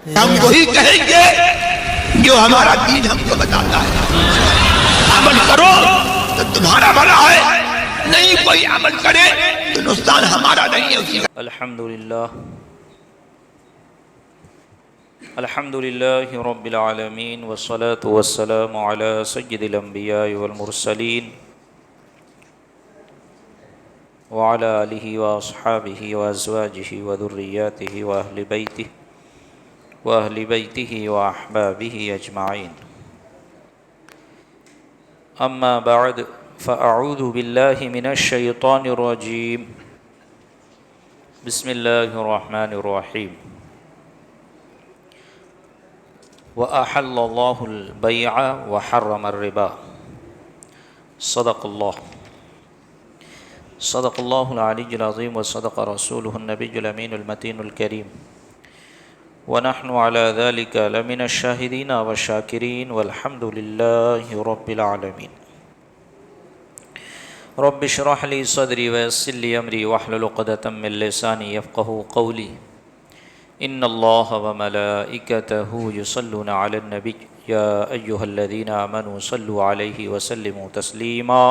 ہم وہی کہیں گے جو ہمارا دین ہم کو بتاتا ہے، عمل کرو تو تمہارا بھلا ہے، نہیں کوئی عمل کرے تو نقصان ہمارا نہیں ہے اسی کا۔ الحمدللہ رب العالمین والصلاة والسلام علی سید الانبیاء والمرسلین وعلی آلہ واصحابہ وازواجہ وذریاتہ واہل بیتہ واحبابہ اجمعین، اما بعد فاعوذ باللہ من الشیطان الرجیم، بسم اللہ الرحمن الرحیم۔ وَأَحَلَّ اللَّهُ الْبَيْعَ وَحَرَّمَ الرِّبَا، صدق اللہ العلی العظیم وصدق رسولہ النبی الامین المتین الکریم، ونحن على ذلك لمن الشاہدین والشاکرین والحمد للہ رب العالمین۔ رب اشرح لی صدری ویسر لی امری واحلل عقدۃ من لسانی یفقہوا قولی۔ ان اللہ وملائکتہ یصلون علی النبی یا ایہا الذین آمنوا صلوا علیہ وسلموا تسلیما۔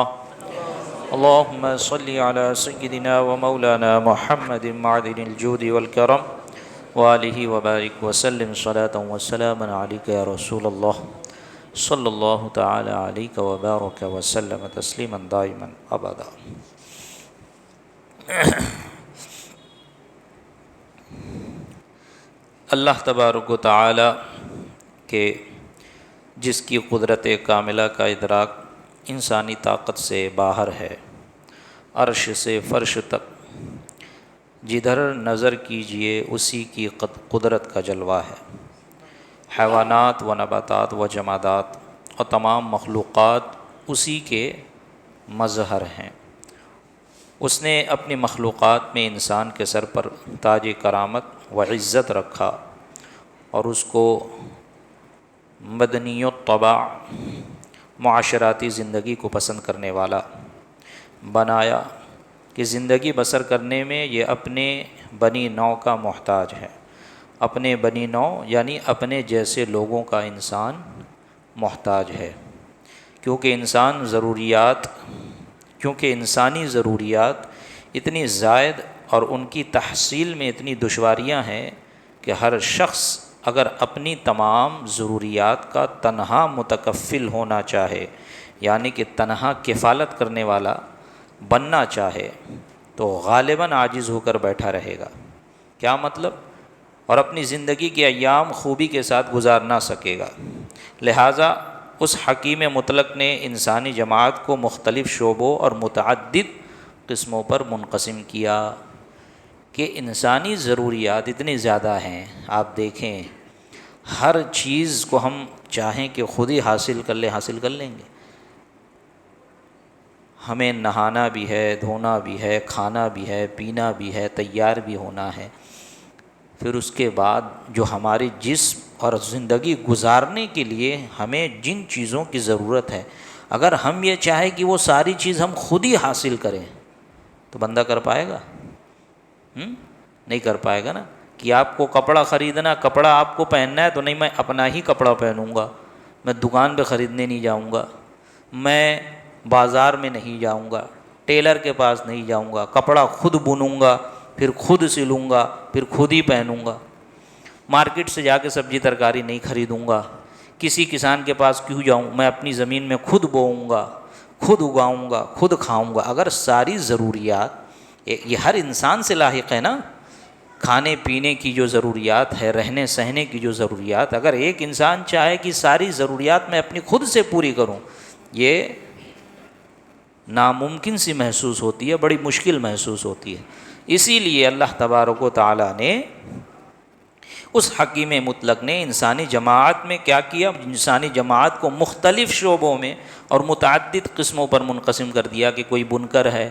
اللہم صل علی سیدنا ومولانا محمد معدن الجود والکرم وآلہ وبارک وسلم صلاۃ وسلاما علیک یا رسول اللہ صلی اللہ تعالی علیک وبارک وسلم تسلیما دائما ابدا۔ اللہ تبارک و تعالی کے جس کی قدرت کاملہ کا ادراک انسانی طاقت سے باہر ہے، عرش سے فرش تک جدھر نظر کیجئے اسی کی قدرت کا جلوہ ہے۔ حیوانات و نباتات و جمادات اور تمام مخلوقات اسی کے مظہر ہیں۔ اس نے اپنی مخلوقات میں انسان کے سر پر تاج کرامت و عزت رکھا اور اس کو مدنی الطبع معاشراتی زندگی کو پسند کرنے والا بنایا کہ زندگی بسر کرنے میں یہ اپنے بنی نوع کا محتاج ہے۔ اپنے بنی نوع یعنی اپنے جیسے لوگوں کا انسان محتاج ہے، کیونکہ انسانی ضروریات اتنی زائد اور ان کی تحصیل میں اتنی دشواریاں ہیں کہ ہر شخص اگر اپنی تمام ضروریات کا تنہا متکفل ہونا چاہے، یعنی کہ تنہا کفالت کرنے والا بننا چاہے، تو غالباً عاجز ہو کر بیٹھا رہے گا۔ کیا مطلب؟ اور اپنی زندگی کے ایام خوبی کے ساتھ گزار نہ سکے گا۔ لہٰذا اس حکیم مطلق نے انسانی جماعت کو مختلف شعبوں اور متعدد قسموں پر منقسم کیا کہ انسانی ضروریات اتنی زیادہ ہیں، آپ دیکھیں ہر چیز کو ہم چاہیں کہ خود ہی حاصل کر لیں گے۔ ہمیں نہانا بھی ہے، دھونا بھی ہے، کھانا بھی ہے، پینا بھی ہے، تیار بھی ہونا ہے۔ پھر اس کے بعد جو ہماری جسم اور زندگی گزارنے کے لیے ہمیں جن چیزوں کی ضرورت ہے، اگر ہم یہ چاہیں کہ وہ ساری چیز ہم خود ہی حاصل کریں تو بندہ کر پائے گا؟ نہیں کر پائے گا نا۔ کہ آپ کو کپڑا خریدنا، کپڑا آپ کو پہننا ہے تو نہیں میں اپنا ہی کپڑا پہنوں گا، میں دکان پہ خریدنے نہیں جاؤں گا، میں بازار میں نہیں جاؤں گا، ٹیلر کے پاس نہیں جاؤں گا، کپڑا خود بنوں گا، پھر خود سلوں گا، پھر خود ہی پہنوں گا۔ مارکیٹ سے جا کے سبزی ترکاری نہیں خریدوں گا، کسی کسان کے پاس کیوں جاؤں، میں اپنی زمین میں خود بوؤں گا، خود اگاؤں گا، خود کھاؤں گا۔ اگر ساری ضروریات یہ ہر انسان سے لاحق ہے نا، کھانے پینے کی جو ضروریات ہے، رہنے سہنے کی جو ضروریات، اگر ایک انسان چاہے کہ ساری ضروریات میں اپنی خود سے پوری کروں، یہ ناممکن سی محسوس ہوتی ہے، بڑی مشکل محسوس ہوتی ہے۔ اسی لیے اللہ تبارک و تعالیٰ نے اس حکیم مطلق نے انسانی جماعت میں کیا کیا؟ انسانی جماعت کو مختلف شعبوں میں اور متعدد قسموں پر منقسم کر دیا کہ کوئی بنکر ہے،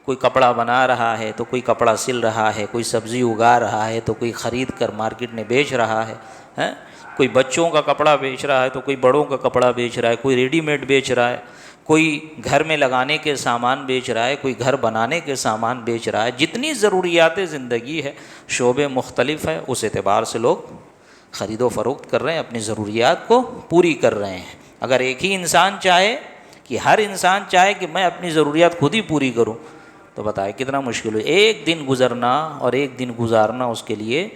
کوئی کپڑا بنا رہا ہے تو کوئی کپڑا سل رہا ہے، کوئی سبزی اگا رہا ہے تو کوئی خرید کر مارکیٹ میں بیچ رہا ہے، کوئی بچوں کا کپڑا بیچ رہا ہے تو کوئی بڑوں کا کپڑا بیچ رہا ہے، کوئی ریڈی میڈ بیچ رہا ہے، کوئی گھر میں لگانے کے سامان بیچ رہا ہے، کوئی گھر بنانے کے سامان بیچ رہا ہے۔ جتنی ضروریات زندگی ہے، شعبے مختلف ہیں، اس اعتبار سے لوگ خرید و فروخت کر رہے ہیں، اپنی ضروریات کو پوری کر رہے ہیں۔ اگر ایک ہی انسان چاہے کہ ہر انسان چاہے کہ میں اپنی ضروریات خود ہی پوری کروں تو بتائے کتنا مشکل ہو، ایک دن گزرنا اور ایک دن گزارنا اس کے لیے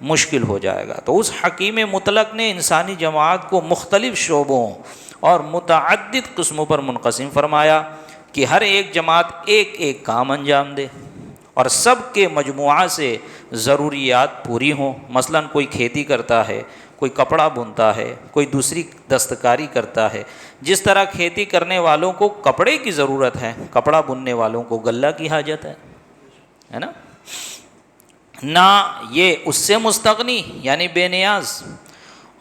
مشکل ہو جائے گا۔ تو اس حکیم مطلق نے انسانی جماعت کو مختلف شعبوں اور متعدد قسموں پر منقسم فرمایا کہ ہر ایک جماعت ایک ایک کام انجام دے اور سب کے مجموعہ سے ضروریات پوری ہوں۔ مثلا کوئی کھیتی کرتا ہے، کوئی کپڑا بنتا ہے، کوئی دوسری دستکاری کرتا ہے۔ جس طرح کھیتی کرنے والوں کو کپڑے کی ضرورت ہے، کپڑا بننے والوں کو غلہ کی حاجت ہے نا؟ نہ یہ اس سے مستغنی یعنی بے نیاز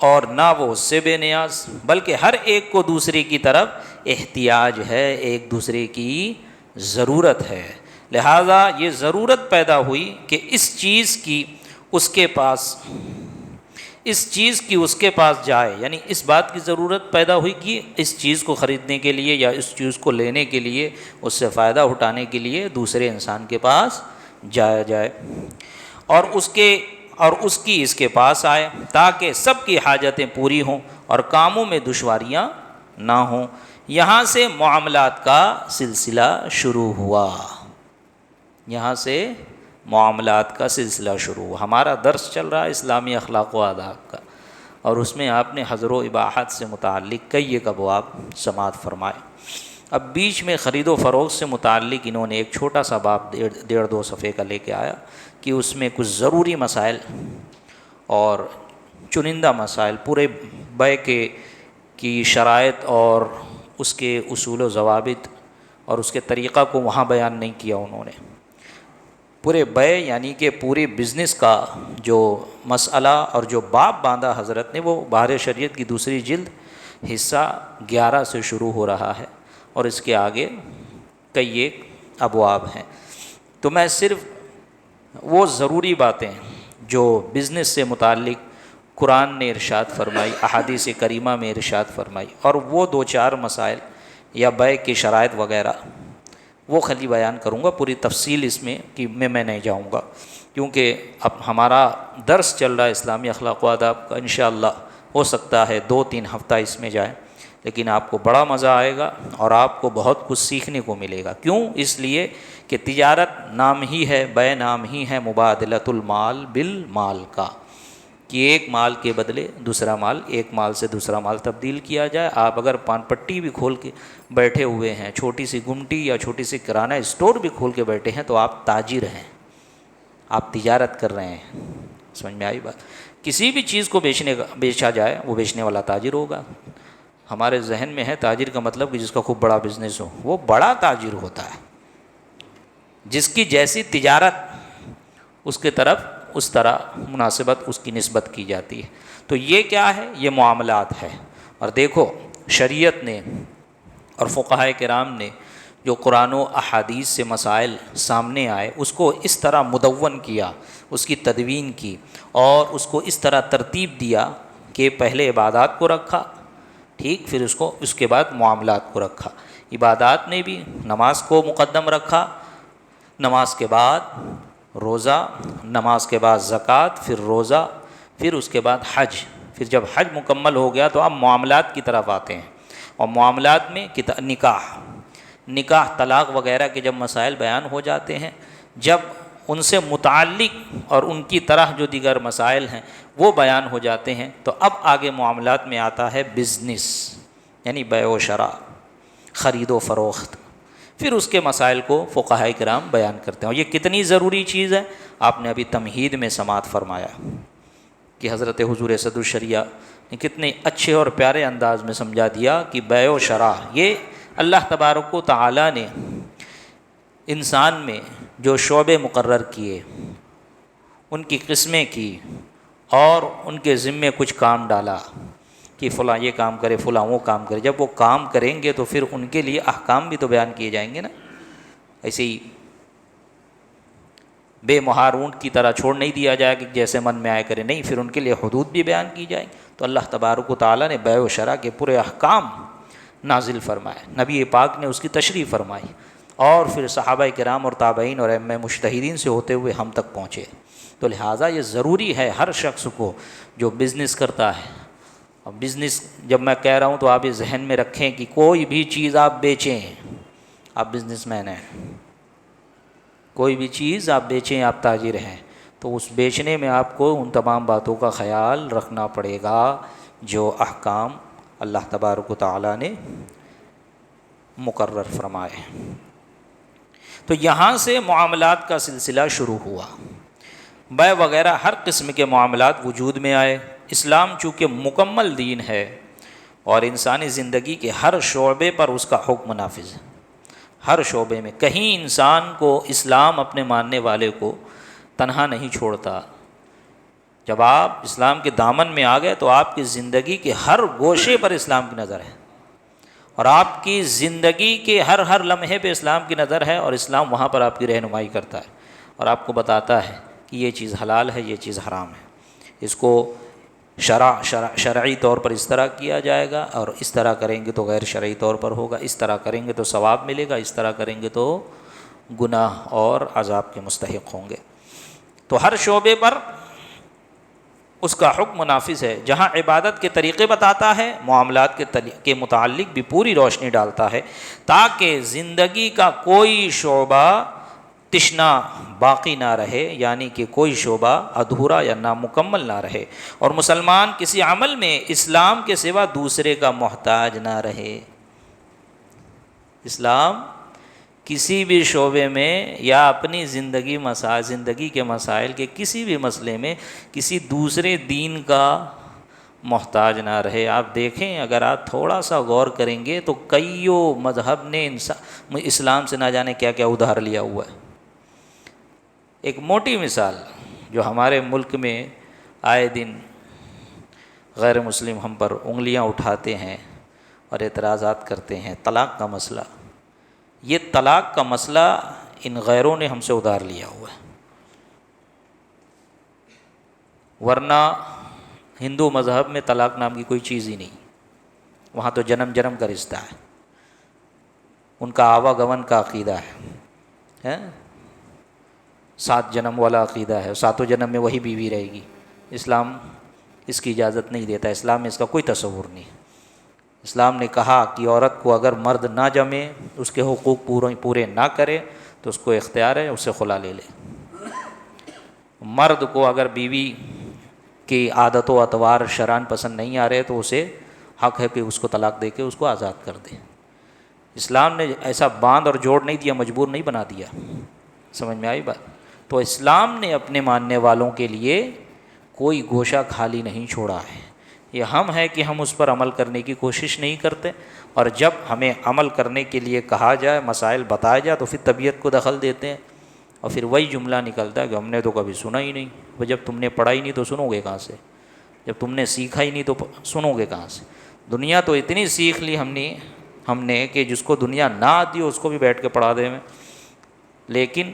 اور نہ وہ اس سے بے نیاز، بلکہ ہر ایک کو دوسرے کی طرف احتیاج ہے، ایک دوسرے کی ضرورت ہے۔ لہذا یہ ضرورت پیدا ہوئی کہ اس چیز کی اس کے پاس جائے، یعنی اس بات کی ضرورت پیدا ہوئی کہ اس چیز کو خریدنے کے لیے یا اس چیز کو لینے کے لیے، اس سے فائدہ اٹھانے کے لیے دوسرے انسان کے پاس جایا جائے اور اس کی اس کے پاس آئے، تاکہ سب کی حاجتیں پوری ہوں اور کاموں میں دشواریاں نہ ہوں۔ یہاں سے معاملات کا سلسلہ شروع ہوا، ہمارا درس چل رہا ہے اسلامی اخلاق و آداب کا، اور اس میں آپ نے حظر و اباحت سے متعلق کئی ایک ابواب سماعت فرمائے۔ اب بیچ میں خرید و فروخت سے متعلق انہوں نے ایک چھوٹا سا باب 1.5-2 صفحے کا لے کے آیا کہ اس میں کچھ ضروری مسائل اور چنندہ مسائل، پورے بیع کی شرائط اور اس کے اصول و ضوابط اور اس کے طریقہ کو وہاں بیان نہیں کیا انہوں نے۔ پورے بیع یعنی کہ پورے بزنس کا جو مسئلہ اور جو باب باندھا حضرت نے، وہ بحر شریعت کی دوسری جلد حصہ 11 سے شروع ہو رہا ہے اور اس کے آگے کئی ایک ابواب ہیں۔ تو میں صرف وہ ضروری باتیں جو بزنس سے متعلق قرآن نے ارشاد فرمائی، احادیث کریمہ میں ارشاد فرمائی، اور وہ 2-4 مسائل یا بیع کی شرائط وغیرہ وہ خالی بیان کروں گا، پوری تفصیل اس میں کہ میں نہیں جاؤں گا، کیونکہ اب ہمارا درس چل رہا ہے اسلامی اخلاق و آداب کا۔ انشاءاللہ ہو سکتا ہے 2-3 ہفتہ اس میں جائے، لیکن آپ کو بڑا مزہ آئے گا اور آپ کو بہت کچھ سیکھنے کو ملے گا۔ کیوں؟ اس لیے کہ تجارت نام ہی ہے، بیع نام ہی ہے مبادلۃ المال بالمال کا، کہ ایک مال کے بدلے دوسرا مال، ایک مال سے دوسرا مال تبدیل کیا جائے۔ آپ اگر پان پٹی بھی کھول کے بیٹھے ہوئے ہیں، چھوٹی سی گمٹی یا چھوٹی سی کرانہ اسٹور بھی کھول کے بیٹھے ہیں، تو آپ تاجر ہیں، آپ تجارت کر رہے ہیں۔ سمجھ میں آئی بات؟ کسی بھی چیز کو بیچا جائے وہ بیچنے والا تاجر ہوگا۔ ہمارے ذہن میں ہے تاجر کا مطلب کہ جس کا خوب بڑا بزنس ہو، وہ بڑا تاجر ہوتا ہے، جس کی جیسی تجارت اس کے طرف اس طرح مناسبت اس کی نسبت کی جاتی ہے۔ تو یہ کیا ہے؟ یہ معاملات ہے۔ اور دیکھو شریعت نے اور فقہائے کرام نے جو قرآن و احادیث سے مسائل سامنے آئے اس کو اس طرح مدون کیا، اس کی تدوین کی اور اس کو اس طرح ترتیب دیا کہ پہلے عبادات کو رکھا، ٹھیک، پھر اس کے بعد معاملات کو رکھا۔ عبادات میں بھی نماز کو مقدم رکھا، نماز کے بعد روزہ، نماز کے بعد زکوٰۃ، پھر روزہ، پھر اس کے بعد حج۔ پھر جب حج مکمل ہو گیا تو اب معاملات کی طرف آتے ہیں، اور معاملات میں نکاح طلاق وغیرہ کے جب مسائل بیان ہو جاتے ہیں، جب ان سے متعلق اور ان کی طرح جو دیگر مسائل ہیں وہ بیان ہو جاتے ہیں، تو اب آگے معاملات میں آتا ہے بزنس، یعنی بیع و شراء، خرید و فروخت۔ پھر اس کے مسائل کو فقہاء کرام بیان کرتے ہیں، اور یہ کتنی ضروری چیز ہے آپ نے ابھی تمہید میں سماعت فرمایا کہ حضرت حضور صدر الشریعہ نے کتنے اچھے اور پیارے انداز میں سمجھا دیا کہ بیع و شراء یہ اللہ تبارک و تعالیٰ نے انسان میں جو شعبے مقرر کیے، ان کی قسمیں کی اور ان کے ذمے کچھ کام ڈالا کہ فلاں یہ کام کرے، فلاں وہ کام کرے۔ جب وہ کام کریں گے تو پھر ان کے لیے احکام بھی تو بیان کیے جائیں گے نا۔ ایسے ہی بے مہار اونٹ کی طرح چھوڑ نہیں دیا جائے کہ جیسے من میں آئے کرے، نہیں، پھر ان کے لیے حدود بھی بیان کی جائیں۔ تو اللہ تبارک و تعالیٰ نے بیع و شراء کے پورے احکام نازل فرمائے، نبی پاک نے اس کی تشریح فرمائی، اور پھر صحابہ کرام اور تابعین اور ائمہ مجتہدین سے ہوتے ہوئے ہم تک پہنچے۔ تو لہٰذا یہ ضروری ہے ہر شخص کو جو بزنس کرتا ہے. اور بزنس جب میں کہہ رہا ہوں تو آپ یہ ذہن میں رکھیں کہ کوئی بھی چیز آپ بیچیں، آپ بزنس مین ہیں، کوئی بھی چیز آپ بیچیں، آپ تاجر ہیں، تو اس بیچنے میں آپ کو ان تمام باتوں کا خیال رکھنا پڑے گا جو احکام اللہ تبارک و تعالیٰ نے مقرر فرمائے. تو یہاں سے معاملات کا سلسلہ شروع ہوا. بیع وغیرہ ہر قسم کے معاملات وجود میں آئے. اسلام چونکہ مکمل دین ہے اور انسانی زندگی کے ہر شعبے پر اس کا حکم نافذ ہے. ہر شعبے میں کہیں انسان کو اسلام اپنے ماننے والے کو تنہا نہیں چھوڑتا. جب آپ اسلام کے دامن میں آ گئے تو آپ کی زندگی کے ہر گوشے پر اسلام کی نظر ہے، اور آپ کی زندگی کے ہر لمحے پہ اسلام کی نظر ہے، اور اسلام وہاں پر آپ کی رہنمائی کرتا ہے اور آپ کو بتاتا ہے کہ یہ چیز حلال ہے، یہ چیز حرام ہے. اس کو شرعی طور پر اس طرح کیا جائے گا، اور اس طرح کریں گے تو غیر شرعی طور پر ہوگا، اس طرح کریں گے تو ثواب ملے گا، اس طرح کریں گے تو گناہ اور عذاب کے مستحق ہوں گے. تو ہر شعبے پر اس کا حکم نافذ ہے. جہاں عبادت کے طریقے بتاتا ہے، معاملات کے متعلق بھی پوری روشنی ڈالتا ہے تاکہ زندگی کا کوئی شعبہ تشنا باقی نہ رہے، یعنی کہ کوئی شعبہ ادھورا یا نامکمل نہ رہے، اور مسلمان کسی عمل میں اسلام کے سوا دوسرے کا محتاج نہ رہے. اسلام کسی بھی شعبے میں یا اپنی زندگی کے مسائل کے کسی بھی مسئلے میں کسی دوسرے دین کا محتاج نہ رہے. آپ دیکھیں، اگر آپ تھوڑا سا غور کریں گے تو کئیوں مذہب نے اسلام سے نہ جانے کیا کیا ادھار لیا ہوا ہے. ایک موٹی مثال جو ہمارے ملک میں آئے دن غیر مسلم ہم پر انگلیاں اٹھاتے ہیں اور اعتراضات کرتے ہیں، طلاق کا مسئلہ. یہ طلاق کا مسئلہ ان غیروں نے ہم سے ادھار لیا ہوا ہے، ورنہ ہندو مذہب میں طلاق نام کی کوئی چیز ہی نہیں. وہاں تو جنم جنم کا رشتہ ہے، ان کا آواگمن کا عقیدہ ہے، 7 جنم والا عقیدہ ہے، 7 جنم میں وہی بیوی رہے گی. اسلام اس کی اجازت نہیں دیتا، اسلام میں اس کا کوئی تصور نہیں. اسلام نے کہا کہ عورت کو اگر مرد نہ جمے، اس کے حقوق پورے نہ کرے تو اس کو اختیار ہے اسے خلا لے لے. مرد کو اگر بیوی کی عادت و اطوار شرعاً پسند نہیں آ رہے تو اسے حق ہے کہ اس کو طلاق دے کے اس کو آزاد کر دے. اسلام نے ایسا باندھ اور جوڑ نہیں دیا، مجبور نہیں بنا دیا. سمجھ میں آئی بات؟ تو اسلام نے اپنے ماننے والوں کے لیے کوئی گوشہ خالی نہیں چھوڑا ہے. یہ ہم ہے کہ ہم اس پر عمل کرنے کی کوشش نہیں کرتے، اور جب ہمیں عمل کرنے کے لیے کہا جائے، مسائل بتایا جائے تو پھر طبیعت کو دخل دیتے ہیں، اور پھر وہی جملہ نکلتا ہے کہ ہم نے تو کبھی سنا ہی نہیں. وہ جب تم نے پڑھا ہی نہیں تو سنو گے کہاں سے؟ جب تم نے سیکھا ہی نہیں تو سنو گے کہاں سے؟ دنیا تو اتنی سیکھ لی ہم نے کہ جس کو دنیا نہ آتی ہو اس کو بھی بیٹھ کے پڑھا دے میں، لیکن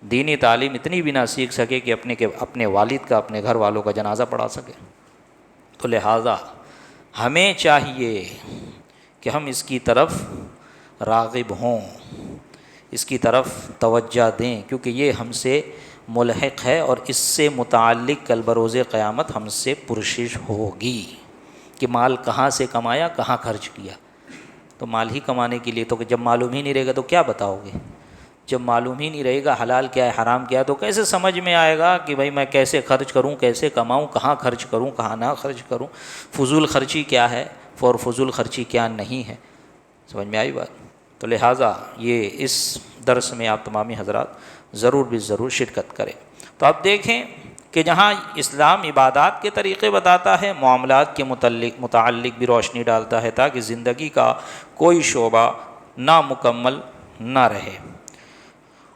دینی تعلیم اتنی بھی نہ سیکھ سکے کہ اپنے والد کا، اپنے گھر والوں کا جنازہ پڑھا سکے. تو لہٰذا ہمیں چاہیے کہ ہم اس کی طرف راغب ہوں، اس کی طرف توجہ دیں، کیونکہ یہ ہم سے ملحق ہے اور اس سے متعلق کل بروز قیامت ہم سے پرسش ہوگی کہ مال کہاں سے کمایا، کہاں خرچ کیا. تو مال ہی کمانے کے لیے تو جب معلوم ہی نہیں رہے گا تو کیا بتاؤ گے؟ جب معلوم ہی نہیں رہے گا حلال کیا ہے حرام کیا ہے تو کیسے سمجھ میں آئے گا کہ بھائی میں کیسے خرچ کروں، کیسے کماؤں، کہاں خرچ کروں، کہاں نہ خرچ کروں، فضول خرچی کیا ہے اور فضول خرچی کیا نہیں ہے. سمجھ میں آئی بات؟ تو لہٰذا یہ اس درس میں آپ تمامی حضرات ضرور بھی ضرور شرکت کریں. تو آپ دیکھیں کہ جہاں اسلام عبادات کے طریقے بتاتا ہے، معاملات کے متعلق بھی روشنی ڈالتا ہے تاکہ زندگی کا کوئی شعبہ نامکمل نہ رہے،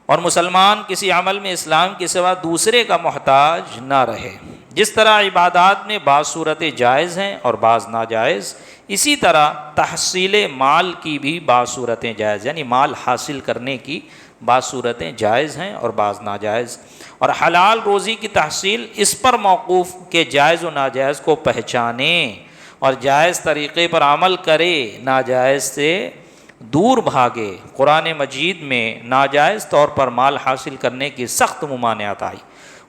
اور مسلمان کسی عمل میں اسلام کے سوا دوسرے کا محتاج نہ رہے. جس طرح عبادات میں بعض صورتیں جائز ہیں اور بعض ناجائز، اسی طرح تحصیل مال کی بھی بعض صورتیں جائز، یعنی مال حاصل کرنے کی بعض صورتیں جائز ہیں اور بعض ناجائز. اور حلال روزی کی تحصیل اس پر موقوف کہ جائز و ناجائز کو پہچانیں اور جائز طریقے پر عمل کرے، ناجائز سے دور بھاگے. قرآن مجید میں ناجائز طور پر مال حاصل کرنے کی سخت ممانعت آئی.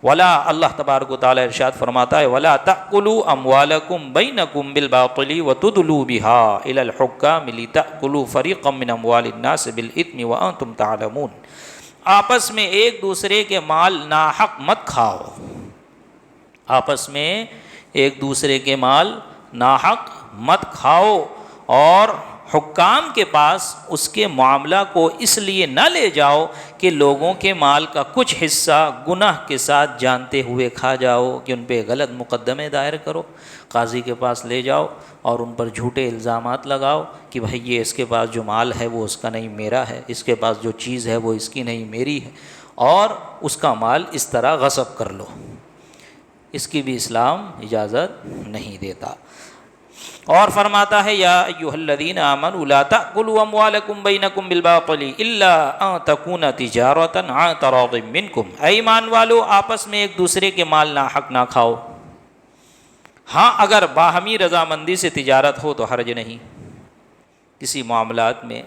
ولا اللہ تبارک و تعالیٰ ارشاد فرماتا ہے ولا تأکلوا اموالکم بینکم بالباطل وتدلوا بها الی الحکام لتأکلوا فریقا من اموال الناس بالاثم وانتم تعلمون. آپس میں ایک دوسرے کے مال ناحق مت کھاؤ. آپس میں ایک دوسرے کے مال ناحق مت کھاؤ اور حکام کے پاس اس کے معاملہ کو اس لیے نہ لے جاؤ کہ لوگوں کے مال کا کچھ حصہ گناہ کے ساتھ جانتے ہوئے کھا جاؤ کہ ان پہ غلط مقدمے دائر کرو. قاضی کے پاس لے جاؤ اور ان پر جھوٹے الزامات لگاؤ کہ بھئی یہ اس کے پاس جو مال ہے وہ اس کا نہیں میرا ہے، اس کے پاس جو چیز ہے وہ اس کی نہیں میری ہے، اور اس کا مال اس طرح غصب کر لو. اس کی بھی اسلام اجازت نہیں دیتا. اور فرماتا ہے یا ایھا الذین آمنوا لا تأکلوا اموالکم بینکم بالباطل الا ان تکون تجارۃ عن تراض منکم. اے ایمان والو آپس میں ایک دوسرے کے مال ناحق نہ کھاؤ. ہاں اگر باہمی رضامندی سے تجارت ہو تو حرج نہیں. کسی معاملات میں،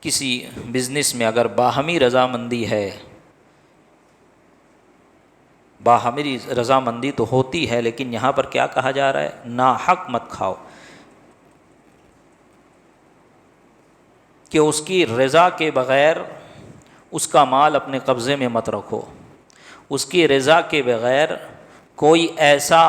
کسی بزنس میں اگر باہمی رضامندی ہے، باہمی رضامندی تو ہوتی ہے، لیکن یہاں پر کیا کہا جا رہا ہے؟ ناحق مت کھاؤ، کہ اس کی رضا کے بغیر اس کا مال اپنے قبضے میں مت رکھو. اس کی رضا کے بغیر کوئی ایسا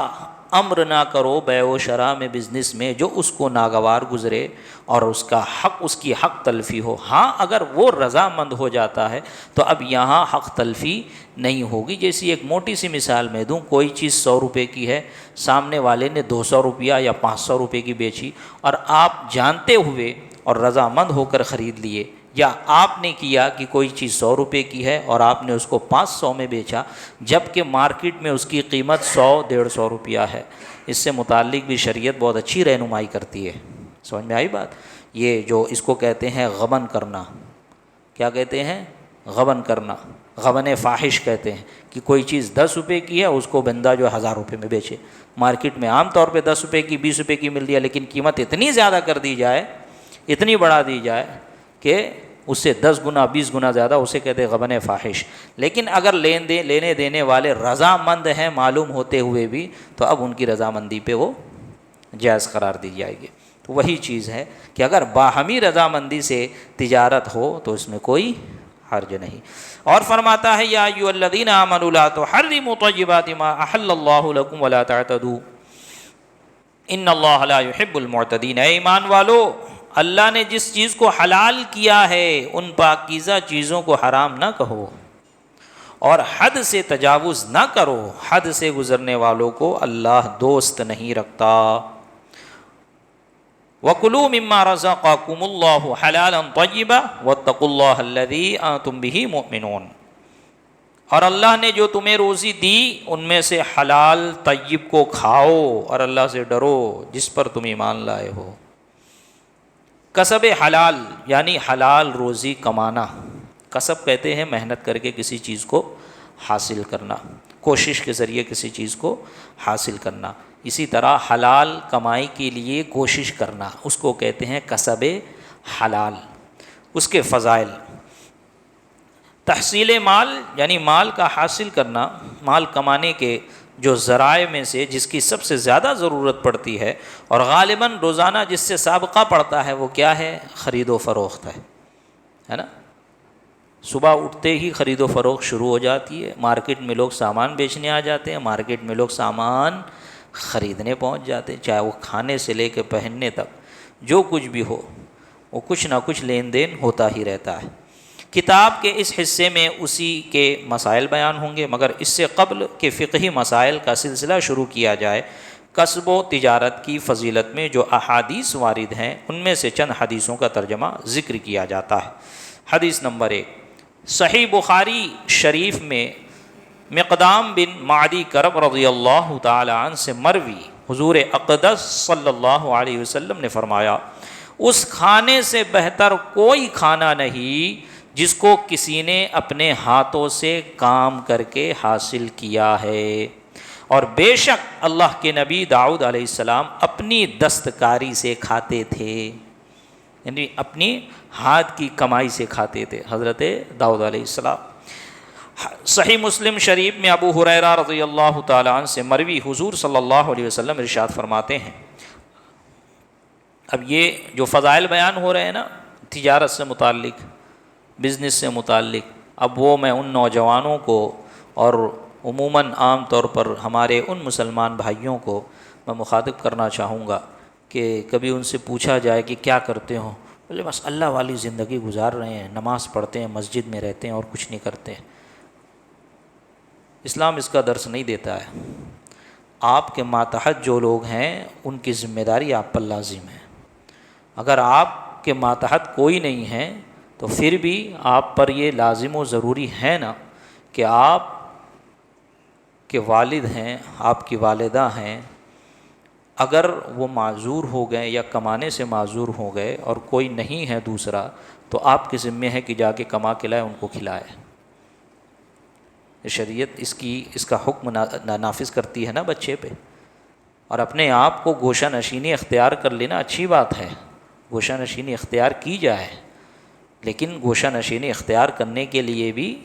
امر نہ کرو بیع و شراء میں، بزنس میں، جو اس کو ناگوار گزرے اور اس کا حق، اس کی حق تلفی ہو. ہاں اگر وہ رضامند ہو جاتا ہے تو اب یہاں حق تلفی نہیں ہوگی. جیسی ایک موٹی سی مثال میں دوں، کوئی چیز 100 روپے کی ہے، سامنے والے نے 200 روپیہ یا 500 روپے کی بیچی، اور آپ جانتے ہوئے اور رضامند ہو کر خرید لیے، یا آپ نے کیا کہ کوئی چیز 100 روپے کی ہے اور آپ نے اس کو 500 میں بیچا، جبکہ مارکیٹ میں اس کی قیمت 100-150 روپیہ ہے. اس سے متعلق بھی شریعت بہت اچھی رہنمائی کرتی ہے. سمجھ میں آئی بات؟ یہ جو اس کو کہتے ہیں غبن کرنا. کیا کہتے ہیں؟ غبن کرنا. غبن فاحش کہتے ہیں کہ کوئی چیز 10 روپے کی ہے، اس کو بندہ جو 1000 روپے میں بیچے. مارکیٹ میں عام طور پہ 10 روپے کی، 20 روپے کی مل رہی ہے، لیکن قیمت اتنی زیادہ کر دی جائے، اتنی بڑھا دی جائے کہ اس سے 10 گنا 20 گنا زیادہ، اسے کہتے ہیں غبن فاحش. لیکن اگر لینے دینے والے رضامند ہیں معلوم ہوتے ہوئے بھی، تو اب ان کی رضامندی پہ وہ جائز قرار دی جائے گی. تو وہی چیز ہے کہ اگر باہمی رضامندی سے تجارت ہو تو اس میں کوئی حرج نہیں. اور فرماتا ہے یا ایھا الذین آمنوا لا تحرموا طیبات ما احل اللہ لکم ولا تعتدوا ان اللہ لا يحب المعتدین. اے ایمان والو، اللہ نے جس چیز کو حلال کیا ہے ان پاکیزہ چیزوں کو حرام نہ کہو، اور حد سے تجاوز نہ کرو. حد سے گزرنے والوں کو اللہ دوست نہیں رکھتا. وَكُلُوا مِمَّا رَزَقَكُمُ اللَّهُ حَلَالًا طَيِّبًا وَاتَّقُوا اللَّهَ الَّذِي أَنْتُمْ بِهِ مُؤْمِنُونَ. اور اللہ نے جو تمہیں روزی دی ان میں سے حلال طیب کو کھاؤ اور اللہ سے ڈرو جس پر تم ایمان لائے ہو. کسب حلال یعنی حلال روزی کمانا. کسب کہتے ہیں محنت کر کے کسی چیز کو حاصل کرنا، کوشش کے ذریعے کسی چیز کو حاصل کرنا. اسی طرح حلال کمائی کے لیے کوشش کرنا، اس کو کہتے ہیں کسب حلال. اس کے فضائل: تحصیل مال یعنی مال کا حاصل کرنا. مال کمانے کے جو ذرائع میں سے جس کی سب سے زیادہ ضرورت پڑتی ہے اور غالباً روزانہ جس سے سابقہ پڑتا ہے وہ کیا ہے؟ خرید و فروخت ہے نا. صبح اٹھتے ہی خرید و فروخت شروع ہو جاتی ہے. مارکیٹ میں لوگ سامان بیچنے آ جاتے ہیں، مارکیٹ میں لوگ سامان خریدنے پہنچ جاتے ہیں. چاہے وہ کھانے سے لے کے پہننے تک جو کچھ بھی ہو، وہ کچھ نہ کچھ لین دین ہوتا ہی رہتا ہے. کتاب کے اس حصے میں اسی کے مسائل بیان ہوں گے، مگر اس سے قبل کہ فقہی مسائل کا سلسلہ شروع کیا جائے، کسب و تجارت کی فضیلت میں جو احادیث وارد ہیں ان میں سے چند حدیثوں کا ترجمہ ذکر کیا جاتا ہے. حدیث نمبر 1 صحیح بخاری شریف میں مقدام بن معدی کرب رضی اللہ تعالی عنہ سے مروی حضور اقدس صلی اللہ علیہ وسلم نے فرمایا: اس کھانے سے بہتر کوئی کھانا نہیں جس کو کسی نے اپنے ہاتھوں سے کام کر کے حاصل کیا ہے، اور بے شک اللہ کے نبی داؤد علیہ السلام اپنی دستکاری سے کھاتے تھے، یعنی اپنی ہاتھ کی کمائی سے کھاتے تھے حضرت داؤد علیہ السلام. صحیح مسلم شریف میں ابو ہریرہ رضی اللہ تعالیٰ عنہ سے مروی حضور صلی اللہ علیہ وسلم ارشاد فرماتے ہیں، اب یہ جو فضائل بیان ہو رہے ہیں نا تجارت سے متعلق، بزنس سے متعلق، اب وہ میں ان نوجوانوں کو اور عموماً عام طور پر ہمارے ان مسلمان بھائیوں کو میں مخاطب کرنا چاہوں گا کہ کبھی ان سے پوچھا جائے کہ کیا کرتے ہو، بولے بس اللہ والی زندگی گزار رہے ہیں، نماز پڑھتے ہیں، مسجد میں رہتے ہیں اور کچھ نہیں کرتے ہیں۔ اسلام اس کا درس نہیں دیتا ہے۔ آپ کے ماتحت جو لوگ ہیں ان کی ذمہ داری آپ پر لازم ہے۔ اگر آپ کے ماتحت کوئی نہیں ہے تو پھر بھی آپ پر یہ لازم و ضروری ہے نا کہ آپ کے والد ہیں، آپ کی والدہ ہیں، اگر وہ معذور ہو گئے یا کمانے سے معذور ہو گئے اور کوئی نہیں ہے دوسرا، تو آپ کے ذمہ ہے کہ جا کے کما کے لائے، ان کو کھلائے۔ شریعت اس کا حکم نافذ کرتی ہے نا بچے پہ۔ اور اپنے آپ کو گوشہ نشینی اختیار کر لینا اچھی بات ہے، گوشہ نشینی اختیار کی جائے، لیکن گوشہ نشینی اختیار کرنے کے لیے بھی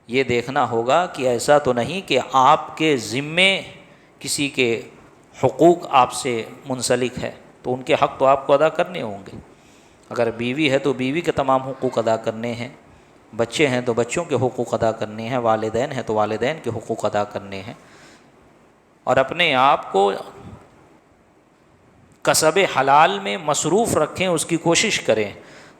یہ دیکھنا ہوگا کہ ایسا تو نہیں کہ آپ کے ذمے کسی کے حقوق آپ سے منسلک ہے، تو ان کے حق تو آپ کو ادا کرنے ہوں گے۔ اگر بیوی ہے تو بیوی کے تمام حقوق ادا کرنے ہیں، بچے ہیں تو بچوں کے حقوق ادا کرنے ہیں، والدین ہیں تو والدین کے حقوق ادا کرنے ہیں۔ اور اپنے آپ کو کسب حلال میں مصروف رکھیں، اس کی کوشش کریں۔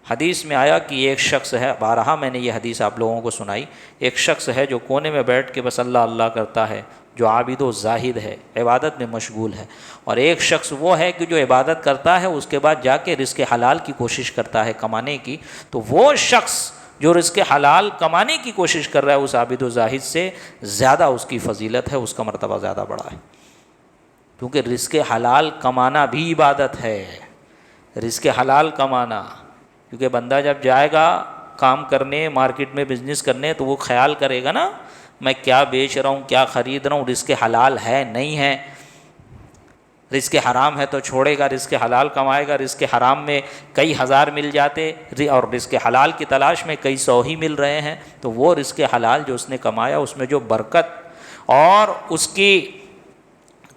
حدیث میں آیا کہ ایک شخص ہے، بارہا میں نے یہ حدیث آپ لوگوں کو سنائی، ایک شخص ہے جو کونے میں بیٹھ کے بس اللہ اللہ کرتا ہے، جو عابد و زاہد ہے، عبادت میں مشغول ہے، اور ایک شخص وہ ہے کہ جو عبادت کرتا ہے اس کے بعد جا کے رزق حلال کی کوشش کرتا ہے کمانے کی۔ تو وہ شخص جو رزق حلال کمانے کی کوشش کر رہا ہے اس عابد و زاہد سے زیادہ اس کی فضیلت ہے، اس کا مرتبہ زیادہ بڑا ہے، کیونکہ رزق حلال کمانا بھی عبادت ہے۔ رزق حلال کمانا، کیونکہ بندہ جب جائے گا کام کرنے، مارکیٹ میں بزنس کرنے، تو وہ خیال کرے گا نا میں کیا بیچ رہا ہوں، کیا خرید رہا ہوں، رزق حلال ہے نہیں ہے۔ رزق حرام ہے تو چھوڑے گا، رزق حلال کمائے گا۔ رزق حرام میں کئی ہزار مل جاتے اور رزق حلال کی تلاش میں کئی سو ہی مل رہے ہیں، تو وہ رزق حلال جو اس نے کمایا اس میں جو برکت اور اس کی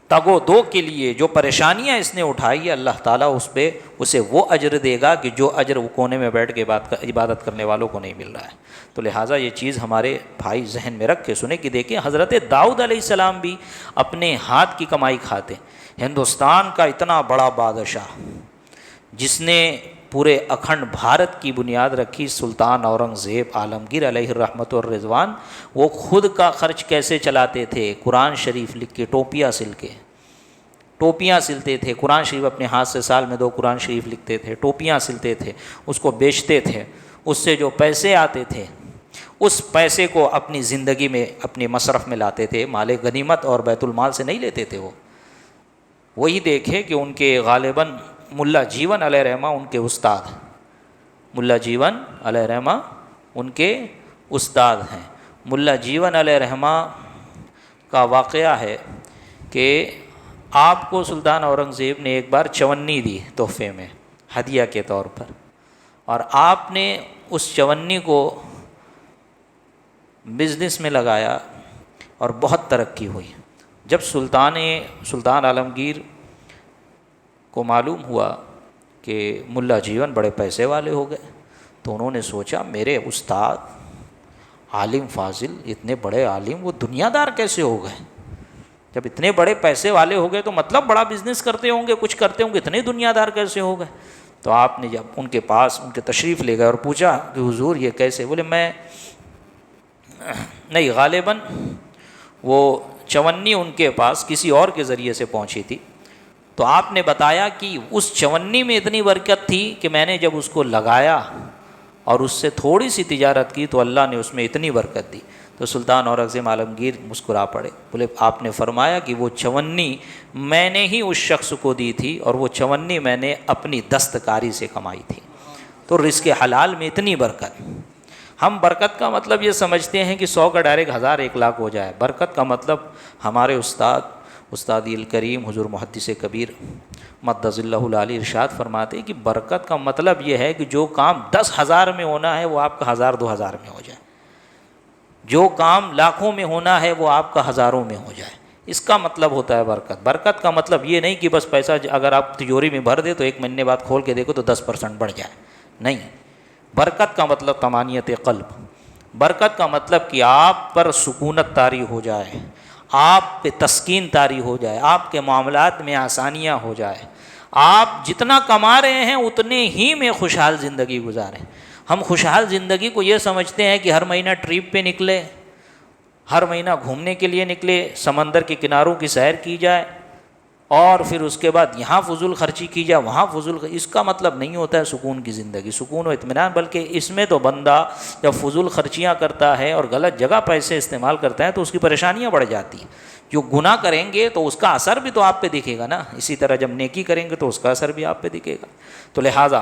تگ و دو کے لیے جو پریشانیاں اس نے اٹھائی ہے، اللہ تعالیٰ اس پہ اسے وہ اجر دے گا کہ جو اجر وہ کونے میں بیٹھ کے عبادت کرنے والوں کو نہیں مل رہا ہے۔ تو لہٰذا یہ چیز ہمارے بھائی ذہن میں رکھ کے سنیں کہ دیکھیں حضرت داؤد علیہ السلام بھی اپنے ہاتھ کی کمائی کھاتے۔ ہندوستان کا اتنا بڑا بادشاہ جس نے پورے اکھنڈ بھارت کی بنیاد رکھی، سلطان اورنگزیب عالمگیر علیہ الرحمت والرضوان، وہ خود کا خرچ کیسے چلاتے تھے؟ قرآن شریف لکھ کے ٹوپیاں سل کے، ٹوپیاں سلتے تھے، قرآن شریف اپنے ہاتھ سے سال میں 2 قرآن شریف لکھتے تھے، ٹوپیاں سلتے تھے، اس کو بیچتے تھے، اس سے جو پیسے آتے تھے اس پیسے کو اپنی زندگی میں اپنے مصرف میں لاتے تھے، مال غنیمت اور بیت المال سے نہیں لیتے تھے۔ وہی دیکھے کہ ان کے غالباً ملا جیون علیہ رحمہ ان کے استاد، ملا جیون علیہ رحمہ ان کے استاد ہیں۔ ملا جیون علیہ رحمہ کا واقعہ ہے کہ آپ کو سلطان اورنگزیب نے ایک بار چونی دی تحفے میں ہدیہ کے طور پر، اور آپ نے اس چونی کو بزنس میں لگایا اور بہت ترقی ہوئی۔ جب سلطان عالمگیر کو معلوم ہوا کہ ملا جیون بڑے پیسے والے ہو گئے، تو انہوں نے سوچا میرے استاد عالم فاضل، اتنے بڑے عالم، وہ دنیا دار کیسے ہو گئے؟ جب اتنے بڑے پیسے والے ہو گئے تو مطلب بڑا بزنس کرتے ہوں گے، کچھ کرتے ہوں گے، اتنے دنیا دار کیسے ہو گئے؟ تو آپ نے جب ان کے پاس ان کے تشریف لے گئے اور پوچھا کہ حضور یہ کیسے؟ بولے میں نہیں، غالباً وہ چونی ان کے پاس کسی اور کے ذریعے سے پہنچی تھی، تو آپ نے بتایا کہ اس چونی میں اتنی برکت تھی کہ میں نے جب اس کو لگایا اور اس سے تھوڑی سی تجارت کی تو اللہ نے اس میں اتنی برکت دی۔ تو سلطان اورنگزیب عالمگیر مسکرا پڑے، بولے آپ نے فرمایا کہ وہ چونی میں نے ہی اس شخص کو دی تھی، اور وہ چونی میں نے اپنی دستکاری سے کمائی تھی۔ تو رزق حلال میں اتنی برکت۔ ہم برکت کا مطلب یہ سمجھتے ہیں کہ 100 کا ڈائریکٹ 1000 1 لاکھ ہو جائے۔ برکت کا مطلب ہمارے استاد الکریم حضور محدث کبیر مدظ اللہ العالی ارشاد فرماتے ہیں کہ برکت کا مطلب یہ ہے کہ جو کام 10,000 میں ہونا ہے وہ آپ کا 1000 2000 میں ہو جائے۔ جو کام لاکھوں میں ہونا ہے وہ آپ کا ہزاروں میں ہو جائے، اس کا مطلب ہوتا ہے برکت۔ برکت کا مطلب یہ نہیں کہ بس پیسہ اگر آپ تجوری میں بھر دے تو 1 مہینے بعد کھول کے دیکھو تو 10% بڑھ جائے، نہیں۔ برکت کا مطلب طمانیت قلب، برکت کا مطلب کہ آپ پر سکونت طاری ہو جائے، آپ پہ تسکین طاری ہو جائے، آپ کے معاملات میں آسانیاں ہو جائے، آپ جتنا کما رہے ہیں اتنے ہی میں خوشحال زندگی گزاریں۔ ہم خوشحال زندگی کو یہ سمجھتے ہیں کہ ہر مہینہ ٹرپ پہ نکلے، ہر مہینہ گھومنے کے لیے نکلے، سمندر کے کناروں کی سیر کی جائے، اور پھر اس کے بعد یہاں فضول خرچی کی جائے، وہاں اس کا مطلب نہیں ہوتا ہے سکون کی زندگی، سکون و اطمینان۔ بلکہ اس میں تو بندہ جب فضول خرچیاں کرتا ہے اور غلط جگہ پیسے استعمال کرتا ہے تو اس کی پریشانیاں بڑھ جاتی ہیں۔ جو گناہ کریں گے تو اس کا اثر بھی تو آپ پہ دکھے گا نا، اسی طرح جب نیکی کریں گے تو اس کا اثر بھی آپ پہ دکھے گا۔ تو لہٰذا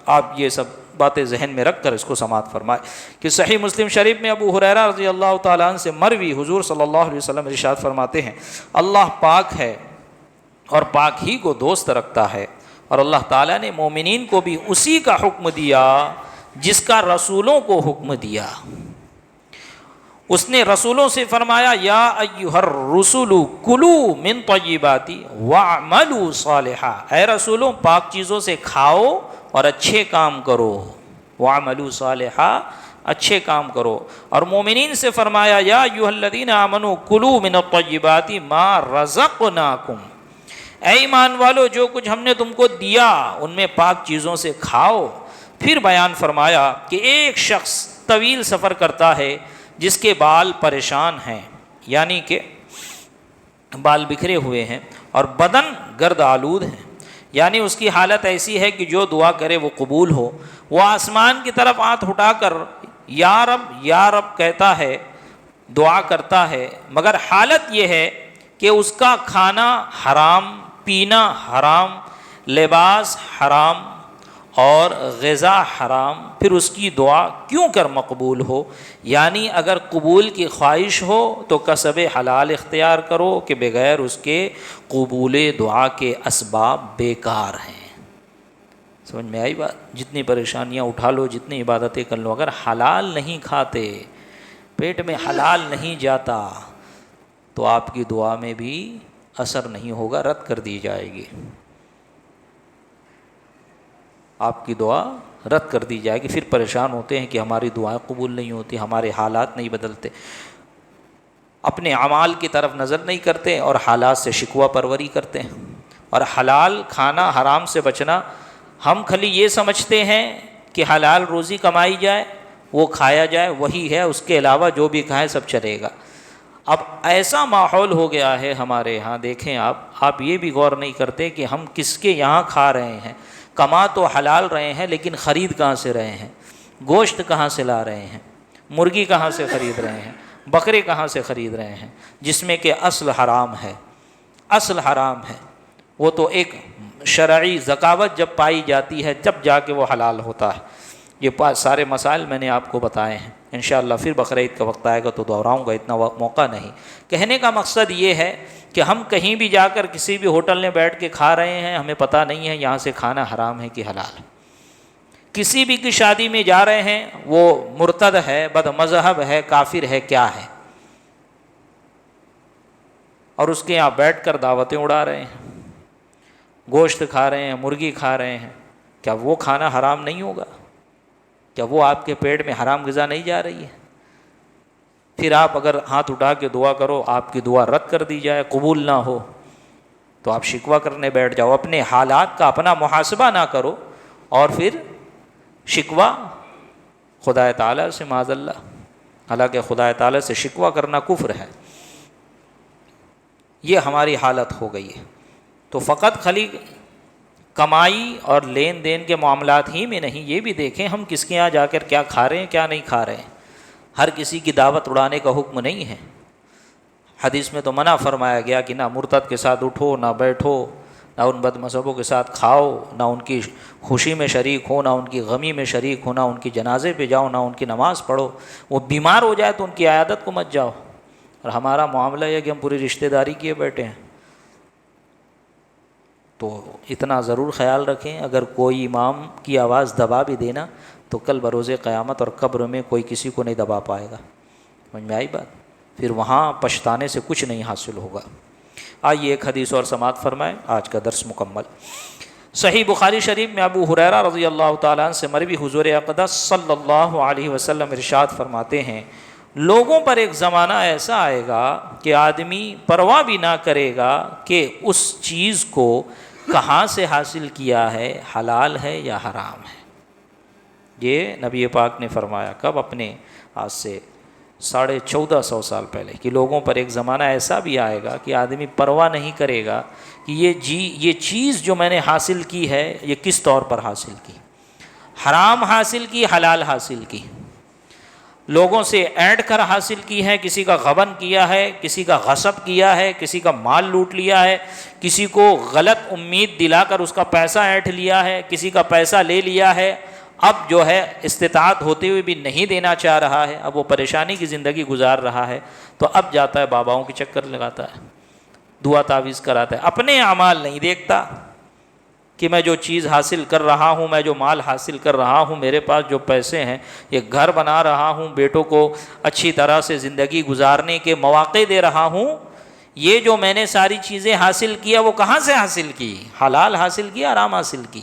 آپ یہ سب باتیں ذہن میں رکھ کر اس کو سماعت فرمائے کہ صحیح مسلم شریف میں ابو ہریرہ رضی اللہ تعالیٰ عنہ سے مروی حضور صلی اللہ علیہ وسلم ارشاد فرماتے ہیں، اللہ پاک ہے اور پاک ہی کو دوست رکھتا ہے، اور اللہ تعالیٰ نے مومنین کو بھی اسی کا حکم دیا جس کا رسولوں کو حکم دیا۔ اس نے رسولوں سے فرمایا یا ایھا الرسل کلوا من طیبات واعملوا صالحا، اے رسولوں پاک چیزوں سے کھاؤ اور اچھے کام کرو، واعملوا صالحا اچھے کام کرو۔ اور مومنین سے فرمایا یا ایھا الذین آمنوا کلوا من الطیبات ما رزقناکم، اے ایمان والو جو کچھ ہم نے تم کو دیا ان میں پاک چیزوں سے کھاؤ۔ پھر بیان فرمایا کہ ایک شخص طویل سفر کرتا ہے جس کے بال پریشان ہیں، یعنی کہ بال بکھرے ہوئے ہیں اور بدن گرد آلود ہیں، یعنی اس کی حالت ایسی ہے کہ جو دعا کرے وہ قبول ہو۔ وہ آسمان کی طرف ہاتھ اٹھا کر یا رب کہتا ہے، دعا کرتا ہے، مگر حالت یہ ہے کہ اس کا کھانا حرام، پینا حرام، لباس حرام اور غذا حرام، پھر اس کی دعا کیوں کر مقبول ہو؟ یعنی اگر قبول کی خواہش ہو تو کسب حلال اختیار کرو کہ بغیر اس کے قبول دعا کے اسباب بیکار ہیں۔ سمجھ میں آئی بات؟ جتنی پریشانیاں اٹھا لو، جتنی عبادتیں کر لو، اگر حلال نہیں کھاتے، پیٹ میں حلال نہیں جاتا تو آپ کی دعا میں بھی اثر نہیں ہوگا، رد کر دی جائے گی، آپ کی دعا رد کر دی جائے گی۔ پھر پریشان ہوتے ہیں کہ ہماری دعائیں قبول نہیں ہوتی، ہمارے حالات نہیں بدلتے، اپنے اعمال کی طرف نظر نہیں کرتے اور حالات سے شکوہ پروری کرتے ہیں۔ اور حلال کھانا، حرام سے بچنا، ہم خالی یہ سمجھتے ہیں کہ حلال روزی کمائی جائے، وہ کھایا جائے، وہی ہے، اس کے علاوہ جو بھی کھائیں سب چلے گا۔ اب ایسا ماحول ہو گیا ہے ہمارے ہاں، دیکھیں آپ یہ بھی غور نہیں کرتے کہ ہم کس کے یہاں کھا رہے ہیں۔ کما تو حلال رہے ہیں لیکن خرید کہاں سے رہے ہیں؟ گوشت کہاں سے لا رہے ہیں؟ مرغی کہاں سے خرید رہے ہیں؟ بکرے کہاں سے خرید رہے ہیں؟ جس میں کہ اصل حرام ہے، اصل حرام ہے۔ وہ تو ایک شرعی ذکاوت جب پائی جاتی ہے جب جا کے وہ حلال ہوتا ہے۔ یہ سارے مسائل میں نے آپ کو بتائے ہیں، انشاءاللہ پھر بقرعید کا وقت آئے گا تو دہراؤں گا، اتنا موقع نہیں۔ کہنے کا مقصد یہ ہے کہ ہم کہیں بھی جا کر کسی بھی ہوٹل میں بیٹھ کے کھا رہے ہیں، ہمیں پتہ نہیں ہے یہاں سے کھانا حرام ہے کہ حلال ہے۔ کسی بھی کی شادی میں جا رہے ہیں، وہ مرتد ہے، بد مذہب ہے، کافر ہے، کیا ہے، اور اس کے یہاں بیٹھ کر دعوتیں اڑا رہے ہیں، گوشت کھا رہے ہیں، مرغی کھا رہے ہیں، کیا وہ کھانا حرام نہیں ہوگا؟ کیا وہ آپ کے پیٹ میں حرام غذا نہیں جا رہی ہے؟ پھر آپ اگر ہاتھ اٹھا کے دعا کرو، آپ کی دعا رد کر دی جائے، قبول نہ ہو، تو آپ شکوہ کرنے بیٹھ جاؤ، اپنے حالات کا اپنا محاسبہ نہ کرو اور پھر شکوہ خدا تعالیٰ سے، معاذ اللہ، حالانکہ خدا تعالیٰ سے شکوہ کرنا کفر ہے۔ یہ ہماری حالت ہو گئی ہے۔ تو فقط خالی کمائی اور لین دین کے معاملات ہی میں نہیں، یہ بھی دیکھیں ہم کس کے یہاں جا کر کیا کھا رہے ہیں، کیا نہیں کھا رہے ہیں۔ ہر کسی کی دعوت اڑانے کا حکم نہیں ہے۔ حدیث میں تو منع فرمایا گیا کہ نہ مرتد کے ساتھ اٹھو، نہ بیٹھو، نہ ان بد مذہبوں کے ساتھ کھاؤ، نہ ان کی خوشی میں شریک ہو، نہ ان کی غمی میں شریک ہو، نہ ان کی جنازے پہ جاؤ، نہ ان کی نماز پڑھو۔ وہ بیمار ہو جائے تو ان کی عیادت کو مت جاؤ۔ اور ہمارا معاملہ یہ کہ ہم پوری رشتہ داری کیے بیٹھے ہیں۔ تو اتنا ضرور خیال رکھیں، اگر کوئی امام کی آواز دبا بھی دینا تو کل بروز قیامت اور قبر میں کوئی کسی کو نہیں دبا پائے گا۔ سمجھ میں آئی بات؟ پھر وہاں پچھتانے سے کچھ نہیں حاصل ہوگا۔ آئیے ایک حدیث اور سماعت فرمائیں، آج کا درس مکمل۔ صحیح بخاری شریف میں ابو ہریرہ رضی اللہ تعالیٰ عنہ سے مروی حضور اقدس صلی اللہ علیہ وسلم ارشاد فرماتے ہیں، لوگوں پر ایک زمانہ ایسا آئے گا کہ آدمی پرواہ بھی نہ کرے گا کہ اس چیز کو کہاں سے حاصل کیا ہے، حلال ہے یا حرام ہے۔ یہ نبی پاک نے فرمایا کب؟ اپنے آج سے 1450 سال پہلے، کہ لوگوں پر ایک زمانہ ایسا بھی آئے گا کہ آدمی پرواہ نہیں کرے گا کہ یہ چیز جو میں نے حاصل کی ہے یہ کس طور پر حاصل کی، حرام حاصل کی، حلال حاصل کی، لوگوں سے اینٹ کر حاصل کی ہے، کسی کا غبن کیا ہے، کسی کا غصب کیا ہے، کسی کا مال لوٹ لیا ہے، کسی کو غلط امید دلا کر اس کا پیسہ اینٹ لیا ہے، کسی کا پیسہ لے لیا ہے، اب جو ہے استطاعت ہوتے ہوئے بھی نہیں دینا چاہ رہا ہے، اب وہ پریشانی کی زندگی گزار رہا ہے، تو اب جاتا ہے باباؤں کے چکر لگاتا ہے، دعا تعویذ کراتا ہے، اپنے اعمال نہیں دیکھتا کہ میں جو چیز حاصل کر رہا ہوں، میں جو مال حاصل کر رہا ہوں، میرے پاس جو پیسے ہیں، یہ گھر بنا رہا ہوں، بیٹوں کو اچھی طرح سے زندگی گزارنے کے مواقع دے رہا ہوں، یہ جو میں نے ساری چیزیں حاصل کیا وہ کہاں سے حاصل کی؟ حلال حاصل کی، حرام حاصل کی؟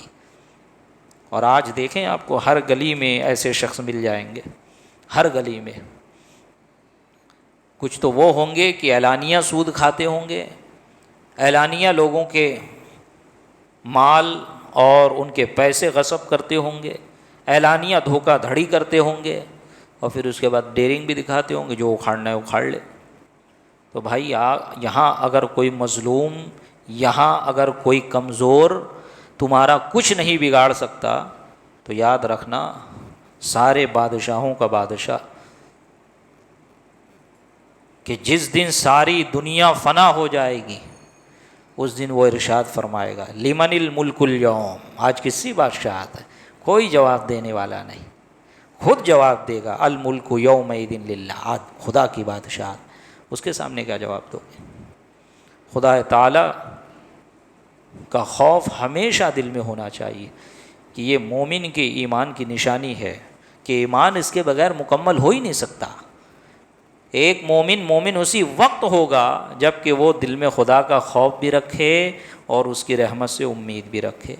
اور آج دیکھیں آپ کو ہر گلی میں ایسے شخص مل جائیں گے، ہر گلی میں۔ کچھ تو وہ ہوں گے کہ اعلانیہ سود کھاتے ہوں گے، اعلانیہ لوگوں کے مال اور ان کے پیسے غصب کرتے ہوں گے، اعلانیہ دھوکہ دھڑی کرتے ہوں گے، اور پھر اس کے بعد ڈیرنگ بھی دکھاتے ہوں گے، جو اکھاڑنا ہے اکھاڑ لے۔ تو بھائی یہاں اگر کوئی مظلوم، یہاں اگر کوئی کمزور تمہارا کچھ نہیں بگاڑ سکتا، تو یاد رکھنا سارے بادشاہوں کا بادشاہ کہ جس دن ساری دنیا فنا ہو جائے گی اس دن وہ ارشاد فرمائے گا، لمن الملک اليوم، آج کس کی بادشاہت ہے؟ کوئی جواب دینے والا نہیں، خود جواب دے گا، الملک یومئذ للہ، آج خدا کی بادشاہت، اس کے سامنے کیا جواب دو گے؟ خدا تعالی کا خوف ہمیشہ دل میں ہونا چاہیے کہ یہ مومن کے ایمان کی نشانی ہے کہ ایمان اس کے بغیر مکمل ہو ہی نہیں سکتا۔ ایک مومن اسی وقت ہوگا جب کہ وہ دل میں خدا کا خوف بھی رکھے اور اس کی رحمت سے امید بھی رکھے،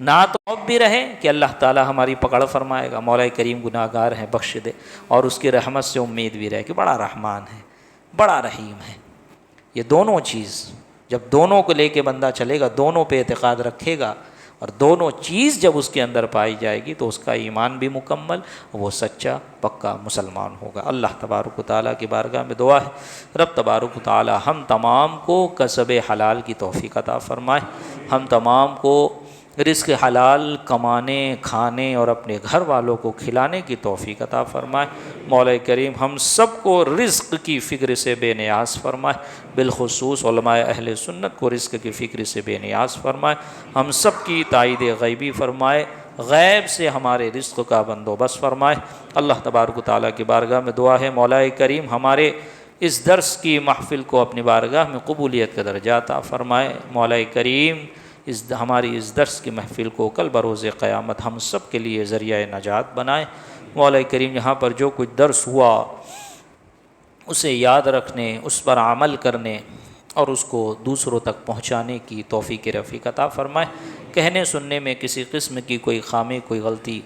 نہ تو خوف بھی رہے کہ اللہ تعالی ہماری پکڑ فرمائے گا، مولا کریم گناہ گار ہیں بخش دے، اور اس کی رحمت سے امید بھی رہے کہ بڑا رحمان ہے، بڑا رحیم ہے۔ یہ دونوں چیز جب دونوں کو لے کے بندہ چلے گا، دونوں پہ اعتقاد رکھے گا، اور دونوں چیز جب اس کے اندر پائی جائے گی تو اس کا ایمان بھی مکمل، وہ سچا پکا مسلمان ہوگا۔ اللہ تبارک و تعالیٰ کی بارگاہ میں دعا ہے، رب تبارک و تعالیٰ ہم تمام کو کسب حلال کی توفیق عطا فرمائے، ہم تمام کو رزق حلال کمانے، کھانے اور اپنے گھر والوں کو کھلانے کی توفیق عطا فرمائے۔ مولا کریم ہم سب کو رزق کی فکر سے بے نیاز فرمائے، بالخصوص علماء اہل سنت کو رزق کی فکر سے بے نیاز فرمائے، ہم سب کی تائید غیبی فرمائے، غیب سے ہمارے رزق کا بندوبست فرمائے۔ اللہ تبارک و تعالیٰ کی بارگاہ میں دعا ہے، مولا کریم ہمارے اس درس کی محفل کو اپنی بارگاہ میں قبولیت کا درجہ عطا فرمائے۔ مولا کریم ہماری اس درس کی محفل کو کل بروز قیامت ہم سب کے لیے ذریعہ نجات بنائے۔ مولا کریم یہاں پر جو کچھ درس ہوا اسے یاد رکھنے، اس پر عمل کرنے اور اس کو دوسروں تک پہنچانے کی توفیق رفیق عطا فرمائے۔ کہنے سننے میں کسی قسم کی کوئی خامی، کوئی غلطی،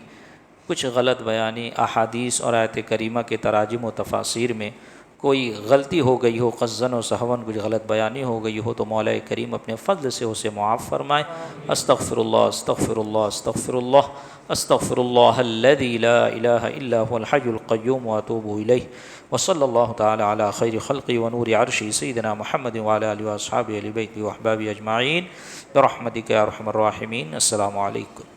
کچھ غلط بیانی، احادیث اور آیت کریمہ کے تراجم و تفاسیر میں کوئی غلطی ہو گئی ہو، قصداً و سہواً کچھ غلط بیانی ہو گئی ہو تو مولا کریم اپنے فضل سے اسے معاف فرمائے۔ استغفر اللہ استغفر اللہ استغفر اللہ استغفر اللہ الذی لا الہ الا هو الحی القیوم واتوب الیہ، وصلی اللہ تعالی علی خیر خلقی ونور عرشی سیدنا محمد وعلی آلہ واصحابہ اہل بیتہ واحبابہ اجمعین برحمتک یا ارحم الراحمین۔ السلام علیکم۔